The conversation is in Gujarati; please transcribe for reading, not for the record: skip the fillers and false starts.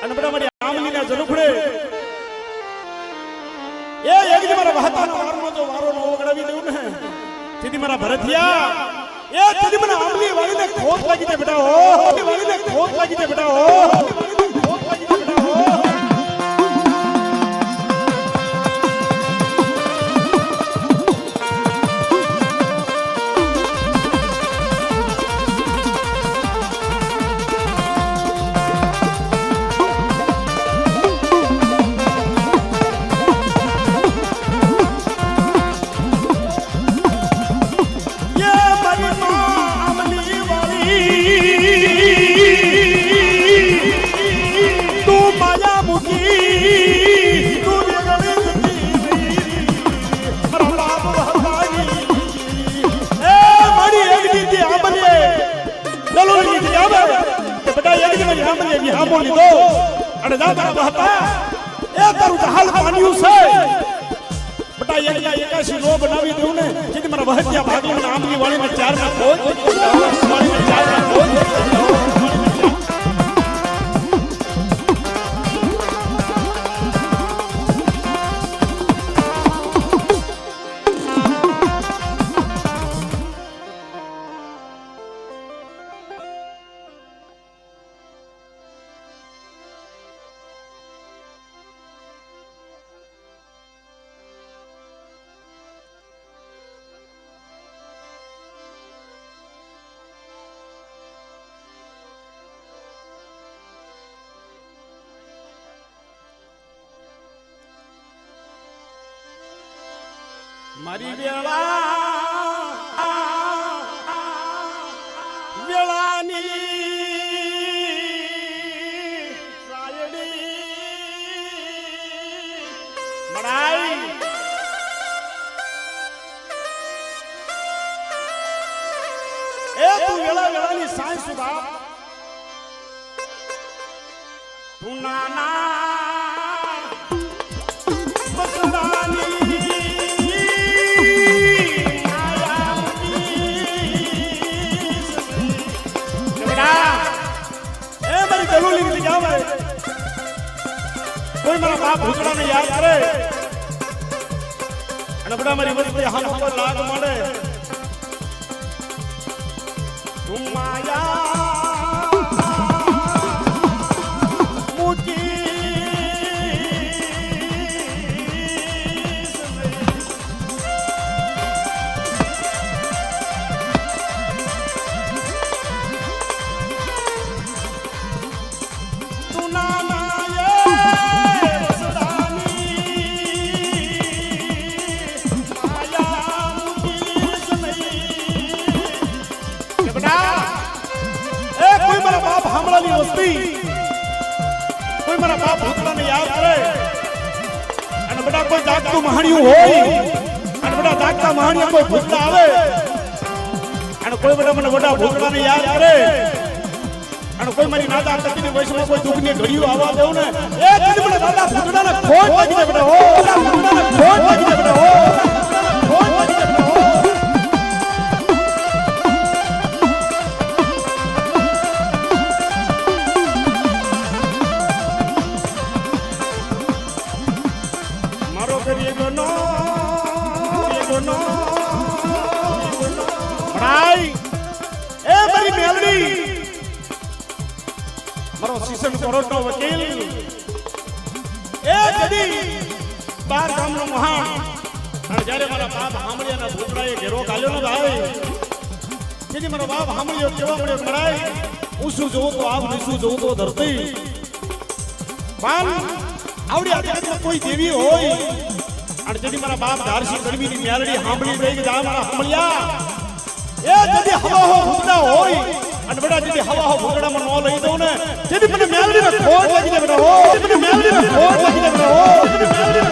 અને બડા મારી આમલીના જલુખડે એ એક દી મારા વહતાનો વારનો જો વારો ન ઓગળાવી દેવું ને સીધી મારા ભરતિયા એ સીધી મને આમલી વાળીને ખોટ લાગી દે બેટા હો વાળીને ખોટ લાગી દે બેટા હો ખોટ લાગી દે બેટા હો અને દાદા હતા એ તારું હાલ પાન્યું છે બટા એકલા એકાશી નો બનાવી દેવું ને જેથી મારા વહત્યા ભાગી મને આમલી વાળીને ચાર માં ખોજ વાળીને ચાર માં ખોજ મારી વેળાની સાયડી મડાઈ એ તું વેળાની સાય સુધા તું નાના કોઈ મારા બાપ ભૂતડાને યાદ કરે અને બધા મારી વસ્તી હાલ ઉપર લાગ મળે તું માયા મૂકી તું ના કોઈ મારા બાપ ભૂતડાને યાદ કરે અને બધા કોઈ જાગતું મહાણિયું હોય અને બધા જાગતા મહાણિયા કોઈ ભૂતડા આવે અને કોઈ બધા મને બધા ભૂતડાને યાદ કરે અને કોઈ મારી નાદા તકની વયસમાં કોઈ દુઃખની ઘડીઓ આવવા દેવું ને એ કદી મને દાદા ભૂતડાને ખોટ લાગી દે બેટા હો ભૂતડાને ખોટ લાગી દે બેટા હો ખોટ લાગી દે બેટા હો મારો શિશન કોરોટનો વકીલ એ કદી 12 ગામનો મહાન અને જ્યારે મારા બાપ હામળિયાના ભૂતડાએ ઘેરો ગાલ્યો ને ભાઈ જેથી મારો બાપ હામળિયો કેવા પડ્યો મરાય ઊંચું જોવું તો આવ નીચું જોવું તો ધરતી પાન આવડી આદિમાં કોઈ દેવી હોય અને જેથી મારા બાપ ધારસી ગરમીની મ્યાલડી હાંભળી ગઈ કે જા મારા હામળિયા એ જદી હવા હો ભૂતડા હોય અને બડા જદી હવા હો ભૂતડામાં નો લઈ દઉં ને જેથી મને મ્યાલડીને ખોટ લાગી દે બેટા હો મને મ્યાલડીને ખોટ લાગી દે બેટા હો